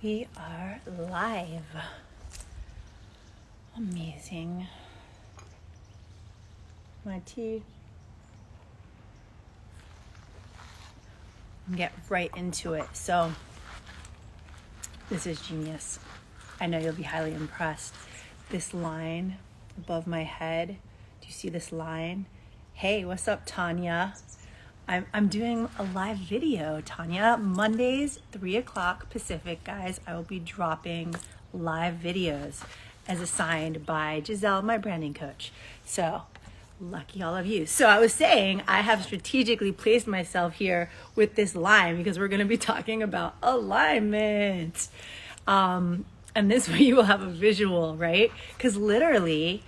We are live. Amazing. My tea. Get right into it. So, this is genius. I know you'll be highly impressed. This line above my head, do you see this line? Hey, what's up, Tanya? I'm doing a live video, Tanya. Mondays, 3 o'clock Pacific, guys. I will be dropping live videos as assigned by Giselle, my branding coach. So, lucky all of you. So I was saying I have strategically placed myself here with this line because we're going to be talking about alignment. And this way you will have a visual, right? Because literally,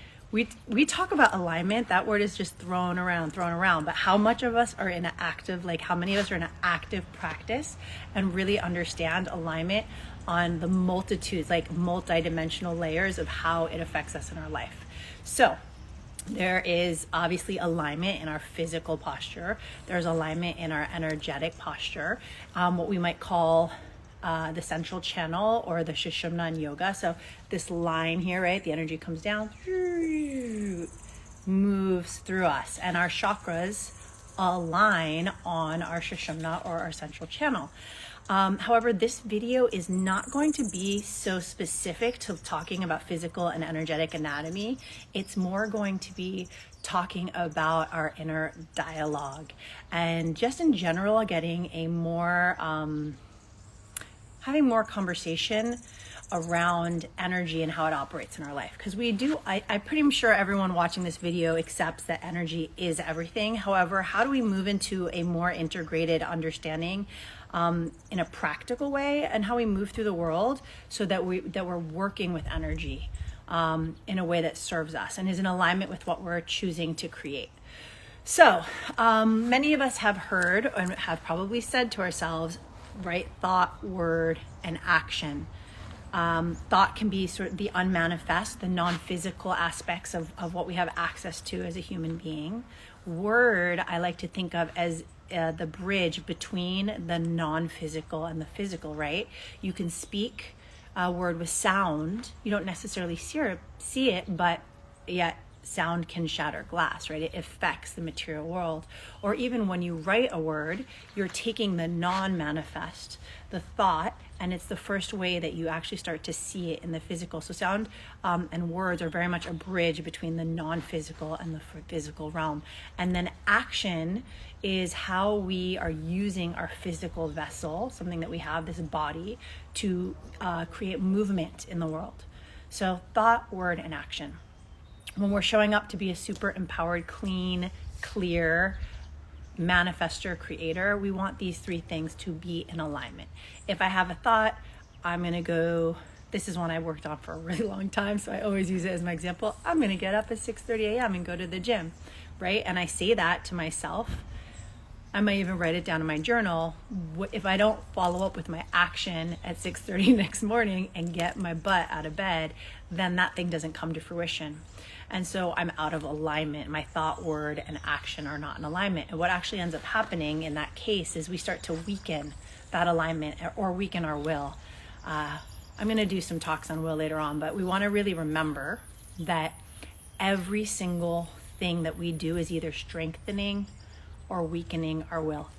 we talk about alignment. That word is just thrown around. But how much of us are in an active, how many of us are in an active practice and really understand alignment on the multitudes, multi-dimensional layers of how it affects us in our life. So there is obviously alignment in our physical posture. There's alignment in our energetic posture, what we might call the central channel or the Sushumna in yoga. So this line here, right? The energy comes down, moves through us, and our chakras align on our Sushumna or our central channel. However, this video is not going to be so specific to talking about physical and energetic anatomy. It's more going to be talking about our inner dialogue and just in general getting a more having more conversation around energy and how it operates in our life. Because I'm pretty sure everyone watching this video accepts that energy is everything. However, how do we move into a more integrated understanding in a practical way and how we move through the world so that we're working with energy in a way that serves us and is in alignment with what we're choosing to create. So many of us have heard and have probably said to ourselves, right? Thought, word, and action. Thought can be sort of the unmanifest, the non-physical aspects of what we have access to as a human being. Word, I like to think of as the bridge between the non-physical and the physical, right? You can speak a word with sound. You don't necessarily see it, but yet sound can shatter glass, right? It affects the material world. Or even when you write a word, you're taking the non-manifest, the thought, and it's the first way that you actually start to see it in the physical. So sound and words are very much a bridge between the non-physical and the physical realm. And then action is how we are using our physical vessel, something that we have, this body, to create movement in the world. So thought, word, and action. When we're showing up to be a super empowered, clean, clear manifester creator, we want these three things to be in alignment. If I have a thought, I'm going to go, this is one I worked on for a really long time, so I always use it as my example. I'm going to get up at 6:30 a.m. and go to the gym, right? And I say that to myself. I might even write it down in my journal. If I don't follow up with my action at 6:30 next morning and get my butt out of bed, then that thing doesn't come to fruition. And so I'm out of alignment. My thought, word, and action are not in alignment. And what actually ends up happening in that case is we start to weaken that alignment or weaken our will. I'm going to do some talks on will later on, but we want to really remember that every single thing that we do is either strengthening or weakening our will.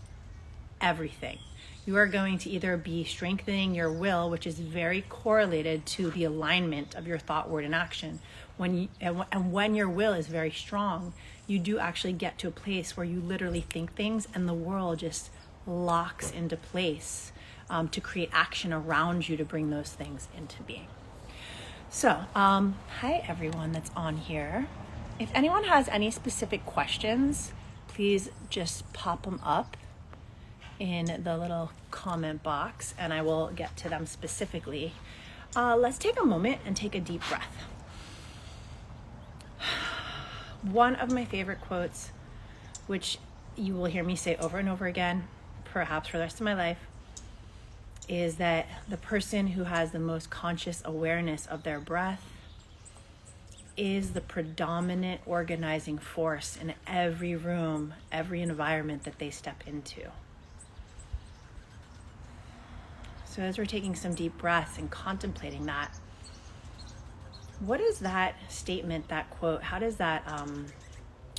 Everything. You are going to either be strengthening your will, which is very correlated to the alignment of your thought, word, and action. When your will is very strong, you do actually get to a place where you literally think things and the world just locks into place to create action around you to bring those things into being. So, hi everyone that's on here. If anyone has any specific questions, please just pop them up in the little comment box and I will get to them specifically. Let's take a moment and take a deep breath. One of my favorite quotes, which you will hear me say over and over again, perhaps for the rest of my life, is that the person who has the most conscious awareness of their breath is the predominant organizing force in every room, every environment that they step into. So as we're taking some deep breaths and contemplating that, what is that statement, that quote, how does that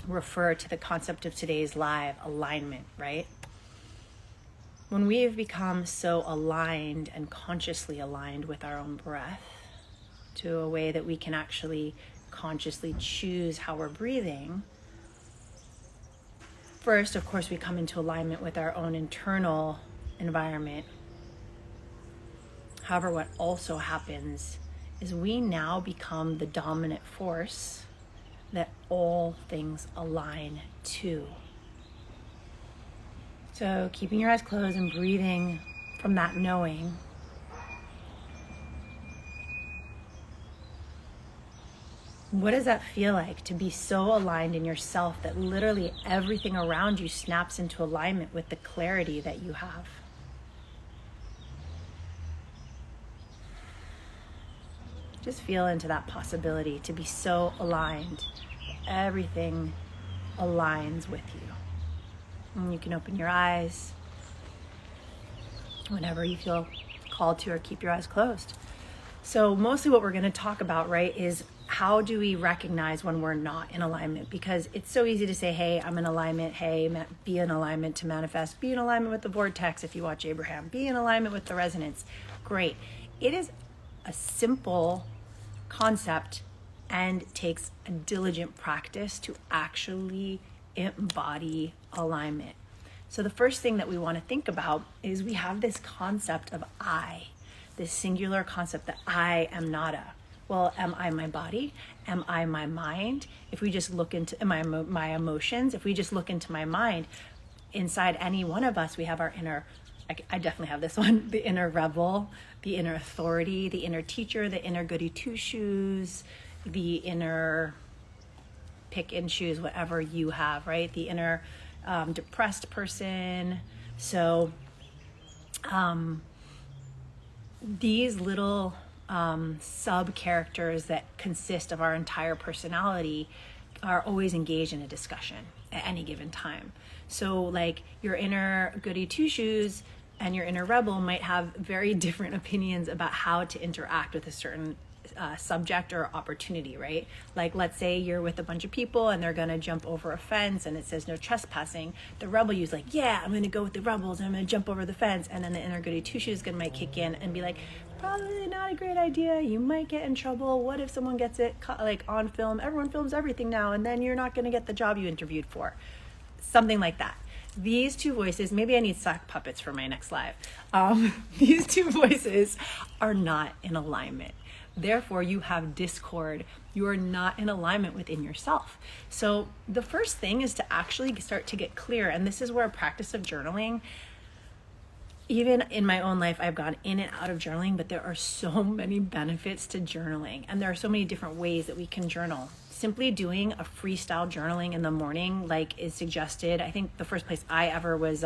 refer to the concept of today's live, alignment, right? When we have become so aligned and consciously aligned with our own breath to a way that we can actually consciously choose how we're breathing, first, of course, we come into alignment with our own internal environment. However, what also happens is we now become the dominant force that all things align to. So keeping your eyes closed and breathing from that knowing, what does that feel like to be so aligned in yourself that literally everything around you snaps into alignment with the clarity that you have? Just feel into that possibility to be so aligned. Everything aligns with you. And you can open your eyes whenever you feel called to, or keep your eyes closed. So mostly what we're going to talk about, right, is how do we recognize when we're not in alignment? Because it's so easy to say, hey, I'm in alignment. Hey, be in alignment to manifest. Be in alignment with the vortex if you watch Abraham. Be in alignment with the resonance. Great. It is a simple concept and takes a diligent practice to actually embody alignment. So the first thing that we want to think about is we have this concept of I, this singular concept that I am Naada. Well, am I my body? Am I my mind? If we just look into my emotions, if we just look into my mind, inside any one of us, we have our inner, I definitely have this one, the inner rebel, the inner authority, the inner teacher, the inner goody two-shoes, the inner pick and choose whatever you have, right? The inner depressed person. So these little sub-characters that consist of our entire personality are always engaged in a discussion at any given time. So like your inner goody two-shoes and your inner rebel might have very different opinions about how to interact with a certain subject or opportunity, right? Like let's say you're with a bunch of people and they're gonna jump over a fence and it says no trespassing. The rebel you's like, yeah, I'm gonna go with the rebels and I'm gonna jump over the fence. And then the inner goody two-shoes might kick in and be like, probably not a great idea. You might get in trouble. What if someone gets it like on film? Everyone films everything now, and then you're not gonna get the job you interviewed for. Something like that. These two voices, maybe I need sock puppets for my next live. These two voices are not in alignment. Therefore, you have discord. You are not in alignment within yourself. So the first thing is to actually start to get clear. And this is where a practice of journaling, even in my own life, I've gone in and out of journaling, but there are so many benefits to journaling. And there are so many different ways that we can journal. Simply doing a freestyle journaling in the morning, like is suggested. I think the first place I ever was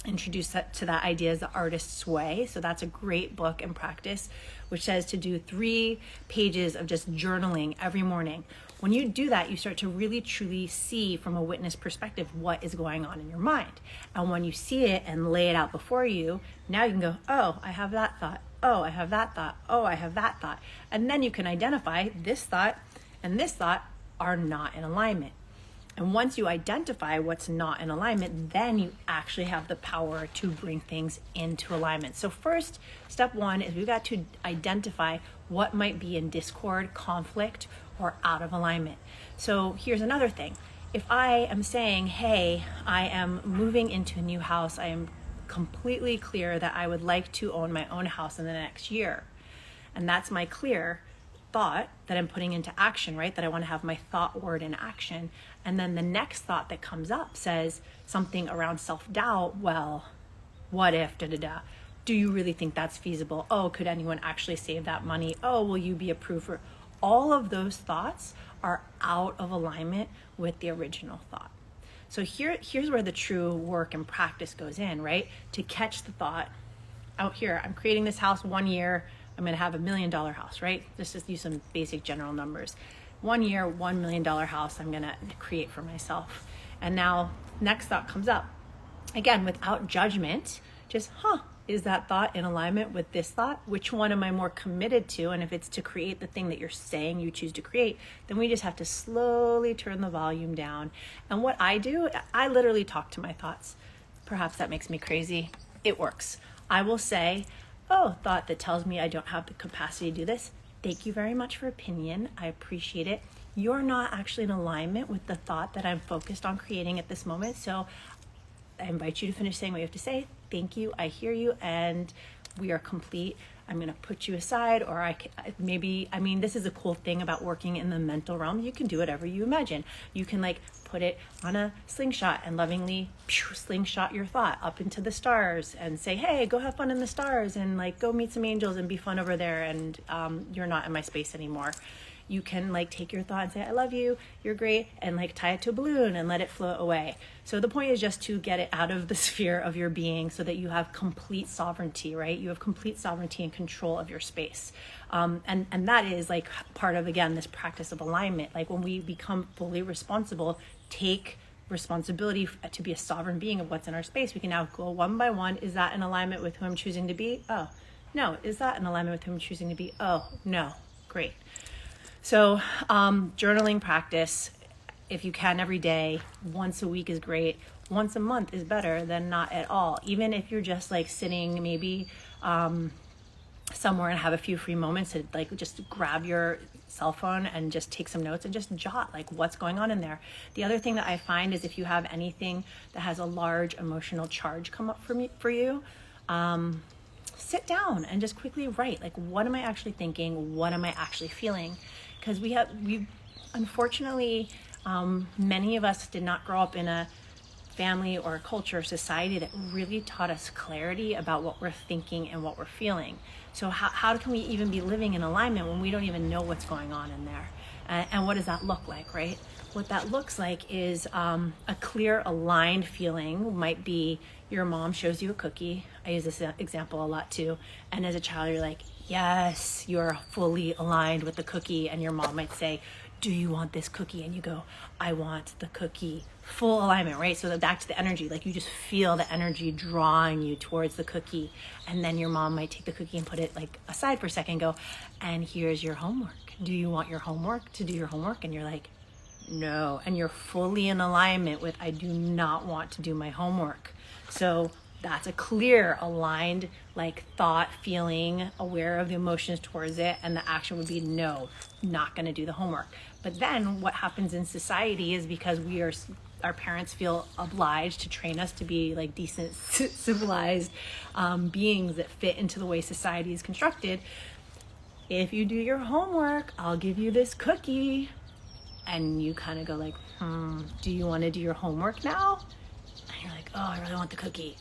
introduced to that idea is The Artist's Way. So that's a great book and practice, which says to do 3 pages of just journaling every morning. When you do that, you start to really truly see from a witness perspective what is going on in your mind. And when you see it and lay it out before you, now you can go, oh, I have that thought. Oh, I have that thought. Oh, I have that thought. And then you can identify this thought and this thought are not in alignment. And once you identify what's not in alignment, then you actually have the power to bring things into alignment. So first, step 1 is we've got to identify what might be in discord, conflict, or out of alignment. So here's another thing. If I am saying, hey, I am moving into a new house, I am completely clear that I would like to own my own house in the next year. And that's my clear thought that I'm putting into action, right? That I want to have my thought, word, in action. And then the next thought that comes up says something around self-doubt. Well, what if, da-da-da? Do you really think that's feasible? Oh, could anyone actually save that money? Oh, will you be approved for? All of those thoughts are out of alignment with the original thought. So here's where the true work and practice goes in, right? To catch the thought out here. I'm creating this house 1 year. I'm going to have $1 million house, right? Let's just use some basic general numbers. 1 year, $1 million house I'm going to create for myself. And now next thought comes up. Again, without judgment, just, is that thought in alignment with this thought? Which one am I more committed to? And if it's to create the thing that you're saying you choose to create, then we just have to slowly turn the volume down. And what I do, I literally talk to my thoughts. Perhaps that makes me crazy. It works. I will say, oh, thought that tells me I don't have the capacity to do this. Thank you very much for opinion. I appreciate it. You're not actually in alignment with the thought that I'm focused on creating at this moment. So I invite you to finish saying what you have to say. Thank you. I hear you. And we are complete. I'm going to put you aside, or this is a cool thing about working in the mental realm. You can do whatever you imagine. You can like put it on a slingshot and lovingly slingshot your thought up into the stars and say, hey, go have fun in the stars and like go meet some angels and be fun over there. And you're not in my space anymore. You can like take your thought and say, I love you, you're great, and like tie it to a balloon and let it float away. So the point is just to get it out of the sphere of your being so that you have complete sovereignty, right? You have complete sovereignty and control of your space. And that is like part of, again, this practice of alignment. Like when we become fully responsible, take responsibility to be a sovereign being of what's in our space, we can now go one by one. Is that in alignment with who I'm choosing to be? Oh, no. Is that in alignment with who I'm choosing to be? Oh, no. Great. So journaling practice, if you can every day, once a week is great. Once a month is better than not at all. Even if you're just like sitting maybe somewhere and have a few free moments to like just grab your cell phone and just take some notes and just jot like what's going on in there. The other thing that I find is if you have anything that has a large emotional charge come up for you, sit down and just quickly write, like, what am I actually thinking? What am I actually feeling? Because we unfortunately, many of us did not grow up in a family or a culture or society that really taught us clarity about what we're thinking and what we're feeling. So how can we even be living in alignment when we don't even know what's going on in there? And what does that look like, right? What that looks like is a clear, aligned feeling. Might be your mom shows you a cookie. I use this example a lot too. And as a child, you're like, yes, you're fully aligned with the cookie. And your mom might say, do you want this cookie? And you go, I want the cookie. Full alignment, right? So back to the energy, like you just feel the energy drawing you towards the cookie. And then your mom might take the cookie and put it like aside for a second and go, and here's your homework. Do you want your homework to do your homework? And you're like, no. And you're fully in alignment with, I do not want to do my homework. So that's a clear, aligned, like thought, feeling, aware of the emotions towards it. And the action would be, no, not going to do the homework. But then what happens in society is because our parents feel obliged to train us to be like decent, civilized beings that fit into the way society is constructed. If you do your homework, I'll give you this cookie. And you kind of go like, do you want to do your homework now? And you're like, oh, I really want the cookie.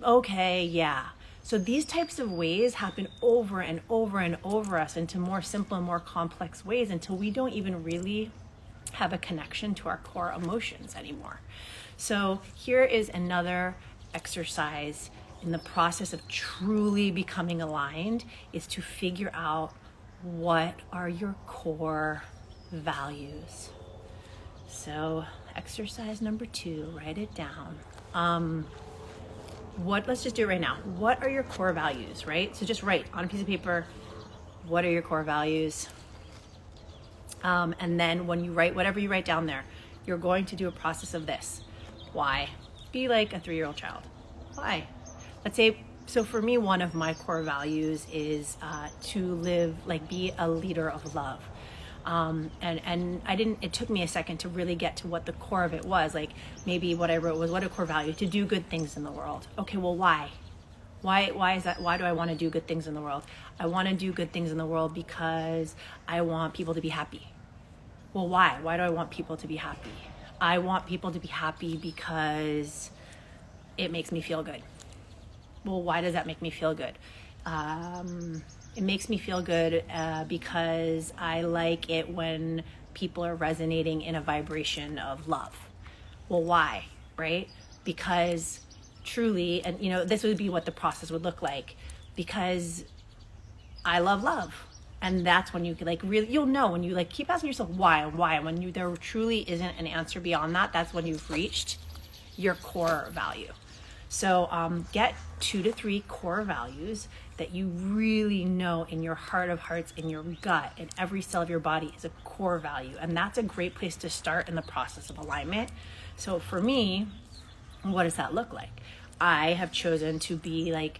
Okay, yeah. So these types of ways happen over and over and over us into more simple and more complex ways until we don't even really have a connection to our core emotions anymore. So here is another exercise in the process of truly becoming aligned, is to figure out what are your core values. So exercise number 2, write it down. Let's just do it right now. What are your core values, right? So just write on a piece of paper, what are your core values? And then when you write, whatever you write down there, you're going to do a process of this. Why? Be like a 3-year-old child. Why? Let's say, so for me, one of my core values is to live, like be a leader of love. And it took me a second to really get to what the core of it was. Like maybe what I wrote was, what a core value, to do good things in the world. Okay, well, why? Why is that? Why do I want to do good things in the world? I want to do good things in the world because I want people to be happy. Well, why? Why do I want people to be happy? I want people to be happy because it makes me feel good. Well, why does that make me feel good? It makes me feel good because I like it when people are resonating in a vibration of love. Well, why, right? Because truly, and this would be what the process would look like, because I love love. And that's when you like really, you'll know when you like keep asking yourself why. When there truly isn't an answer beyond that, that's when you've reached your core value. So get 2 to 3 core values that you really know in your heart of hearts, in your gut, in every cell of your body is a core value. And that's a great place to start in the process of alignment. So for me, what does that look like? I have chosen to be like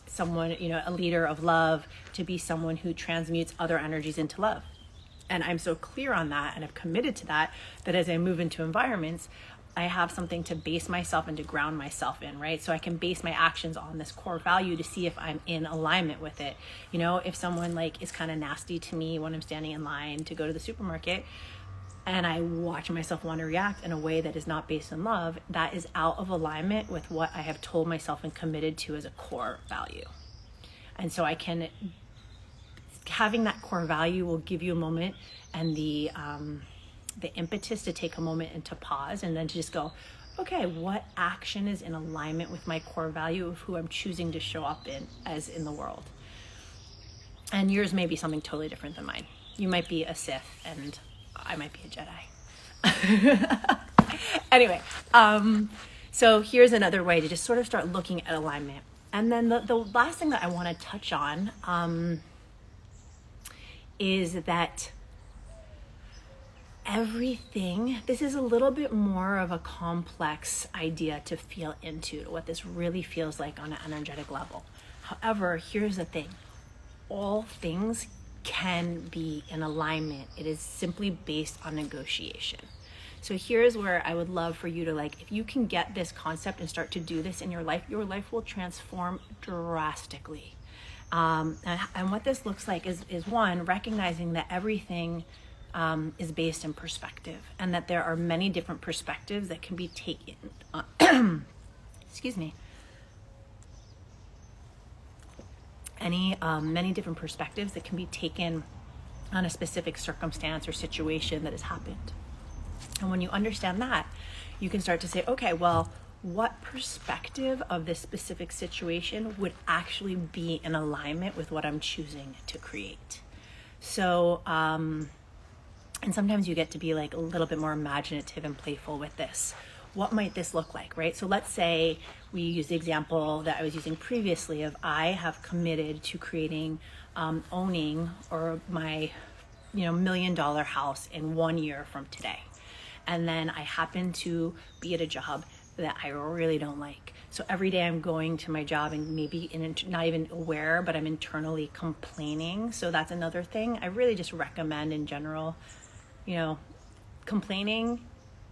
someone, a leader of love, to be someone who transmutes other energies into love. And I'm so clear on that, and I've committed to that as I move into environments, I have something to base myself and to ground myself in, right? So I can base my actions on this core value to see if I'm in alignment with it. If someone is kind of nasty to me when I'm standing in line to go to the supermarket, and I watch myself want to react in a way that is not based in love, that is out of alignment with what I have told myself and committed to as a core value. And so having that core value will give you a moment and the impetus to take a moment and to pause and then to just go, okay, what action is in alignment with my core value of who I'm choosing to show up in the world? And yours may be something totally different than mine. You might be a Sith and I might be a Jedi. Anyway, so here's another way to just sort of start looking at alignment. And then the last thing that I want to touch on is that this is a little bit more of a complex idea to feel into, what this really feels like on an energetic level. However, here's the thing. All things can be in alignment. It is simply based on negotiation. So here's where I would love for you to if you can get this concept and start to do this in your life will transform drastically. And what this looks like is one, recognizing that everything is based in perspective, and that there are many different perspectives that can be taken. Excuse me. Many different perspectives that can be taken on a specific circumstance or situation that has happened. And when you understand that, you can start to say, okay, well, what perspective of this specific situation would actually be in alignment with what I'm choosing to create? So, and sometimes you get to be a little bit more imaginative and playful with this. What might this look like, right? So let's say we use the example that I was using previously of I have committed to creating, owning or my, $1 million house in 1 year from today. And then I happen to be at a job that I really don't like. So every day I'm going to my job and maybe not even aware, but I'm internally complaining. So that's another thing. I really just recommend in general, complaining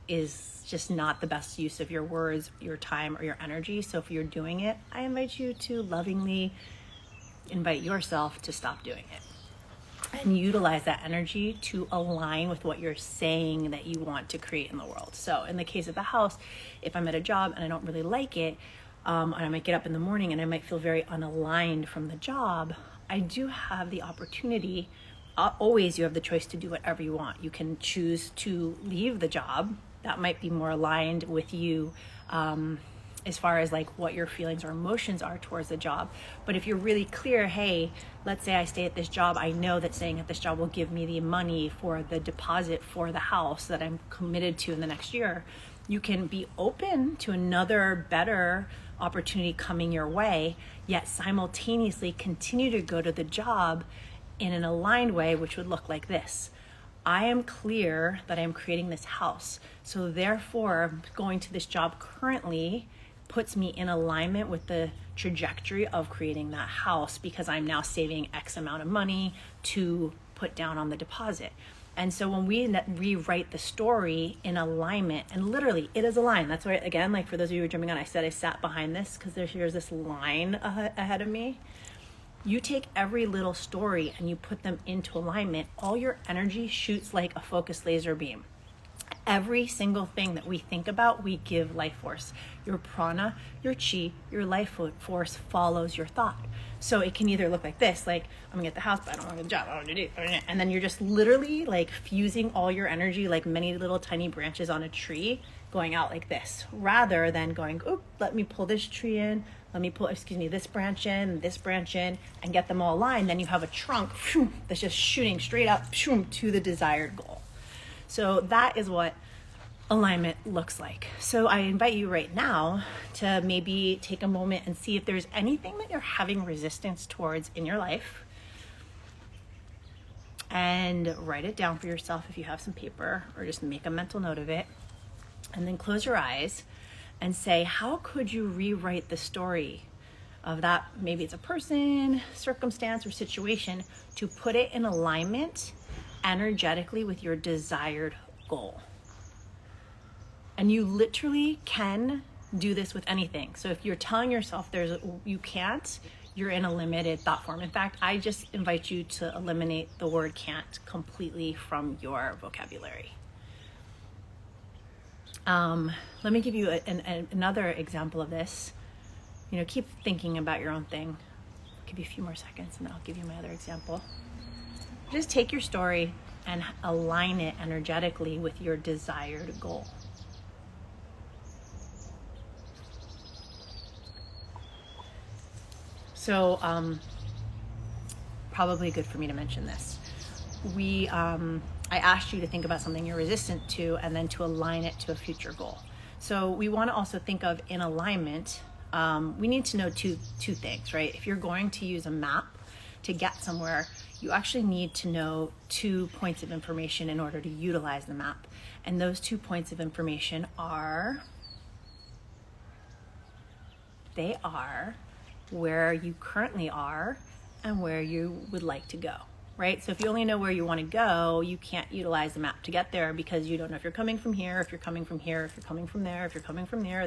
is just not the best use of your words, your time, or your energy. So if you're doing it, I invite you to lovingly invite yourself to stop doing it and utilize that energy to align with what you're saying that you want to create in the world. So in the case of the house, if I'm at a job and I don't really like it, and I might get up in the morning and I might feel very unaligned from the job, I do have the opportunity. Always you have the choice to do whatever you want. You can choose to leave the job. That might be more aligned with you as far as what your feelings or emotions are towards the job. But if you're really clear, hey, let's say I stay at this job, I know that staying at this job will give me the money for the deposit for the house that I'm committed to in the next year. You can be open to another better opportunity coming your way, yet simultaneously continue to go to the job in an aligned way, which would look like this. I am clear that I am creating this house. So therefore, going to this job currently puts me in alignment with the trajectory of creating that house because I'm now saving X amount of money to put down on the deposit. And so when we rewrite the story in alignment, and literally it is aligned. That's why, again, for those of you who are jumping on, I said I sat behind this because here's this line ahead of me. You take every little story and you put them into alignment, all your energy shoots like a focused laser beam. Every single thing that we think about, we give life force. Your prana, your chi, your life force follows your thought. So it can either look like this, I'm gonna get the house, but I don't want to get the job, I don't want to do it. And then you're just literally fusing all your energy like many little tiny branches on a tree going out like this, rather than going, oh, let me pull this tree in, let me pull, this branch in, and get them all aligned. Then you have a trunk that's just shooting straight up to the desired goal. So that is what alignment looks like. So I invite you right now to maybe take a moment and see if there's anything that you're having resistance towards in your life, and write it down for yourself if you have some paper, or just make a mental note of it. And then close your eyes and say, how could you rewrite the story of that? Maybe it's a person, circumstance, or situation, to put it in alignment energetically with your desired goal. And you literally can do this with anything. So if you're telling yourself you can't, you're in a limited thought form. In fact, I just invite you to eliminate the word can't completely from your vocabulary. Let me give you another example of this. Keep thinking about your own thing. I'll give you a few more seconds and then I'll give you my other example. Just take your story and align it energetically with your desired goal. So, probably good for me to mention this. I asked you to think about something you're resistant to and then to align it to a future goal. So we want to also think of in alignment. We need to know two things, right? If you're going to use a map to get somewhere, you actually need to know 2 points of information in order to utilize the map. And those 2 points of information are where you currently are and where you would like to go, right? So if you only know where you want to go, you can't utilize the map to get there because you don't know if you're coming from here, if you're coming from here, if you're coming from there, if you're coming from there.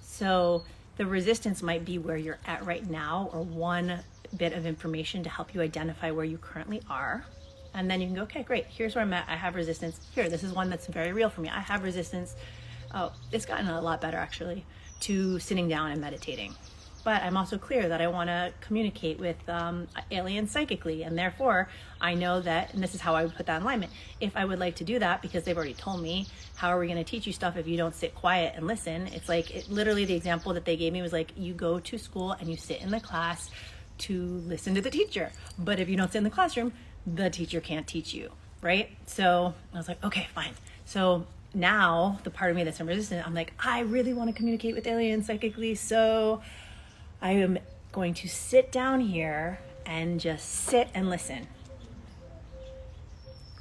So the resistance might be where you're at right now, or one bit of information to help you identify where you currently are. And then you can go, okay, great, here's where I'm at. I have resistance here. This is one that's very real for me. I have resistance. Oh, it's gotten a lot better actually, to sitting down and meditating. But I'm also clear that I want to communicate with aliens psychically, and therefore I know that, and this is how I would put that in alignment. If I would like to do that, because they've already told me, how are we going to teach you stuff if you don't sit quiet and listen? It's like, literally the example that they gave me was like, you go to school and you sit in the class to listen to the teacher. But if you don't sit in the classroom, the teacher can't teach you, right? So I was like, okay, fine. So now the part of me that's resistant, I'm like, I really want to communicate with aliens psychically, so I am going to sit down here and just sit and listen.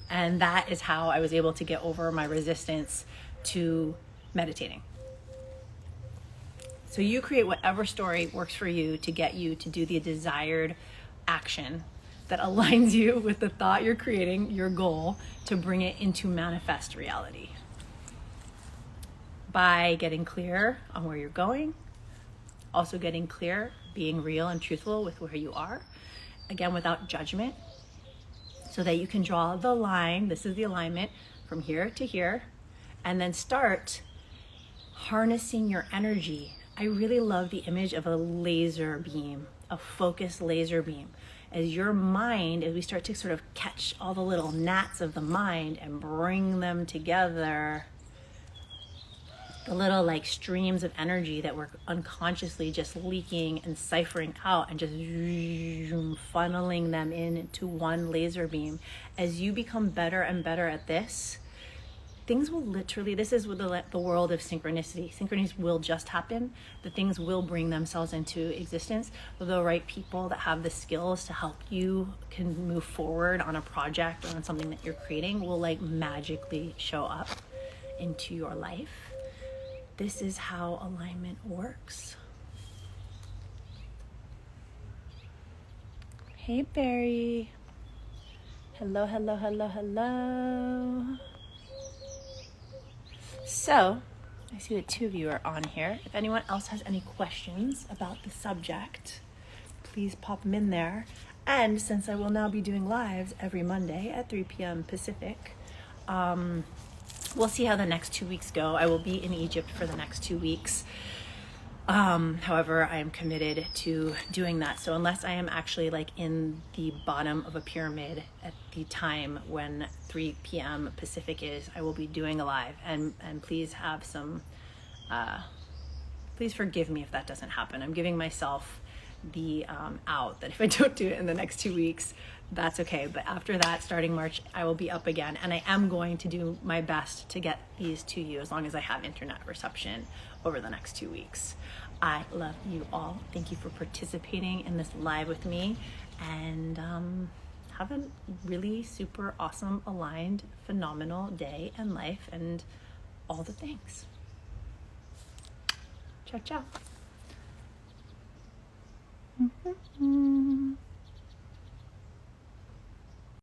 And that is how I was able to get over my resistance to meditating. So you create whatever story works for you to get you to do the desired action that aligns you with the thought you're creating, your goal, to bring it into manifest reality. By getting clear on where you're going, also getting clear, being real and truthful with where you are, again, without judgment, so that you can draw the line, this is the alignment, from here to here, and then start harnessing your energy. I really love the image of a laser beam, a focused laser beam. As your mind, as we start to sort of catch all the little gnats of the mind and bring them together, the little like streams of energy that we're unconsciously just leaking and ciphering out and just funneling them into one laser beam. As you become better and better at this, things will literally, this is the world of synchronicity. Synchronicities will just happen. The things will bring themselves into existence. The right people that have the skills to help you can move forward on a project or on something that you're creating will like magically show up into your life. This is how alignment works. Hey, Barry. Hello, hello, hello, hello. So, I see that 2 of you are on here. If anyone else has any questions about the subject, please pop them in there. And since I will now be doing lives every Monday at 3 p.m. Pacific, we'll see how the next 2 weeks go. I will be in Egypt for the next 2 weeks. However, I am committed to doing that. So unless I am actually like in the bottom of a pyramid at the time when 3 p.m. Pacific is, I will be doing a live. And please have some, please forgive me if that doesn't happen. I'm giving myself the out that if I don't do it in the next 2 weeks, that's okay. But after that, starting March, I will be up again. And I am going to do my best to get these to you as long as I have internet reception over the next 2 weeks. I love you all. Thank you for participating in this live with me. And have a really super awesome, aligned, phenomenal day and life and all the things. Ciao, ciao.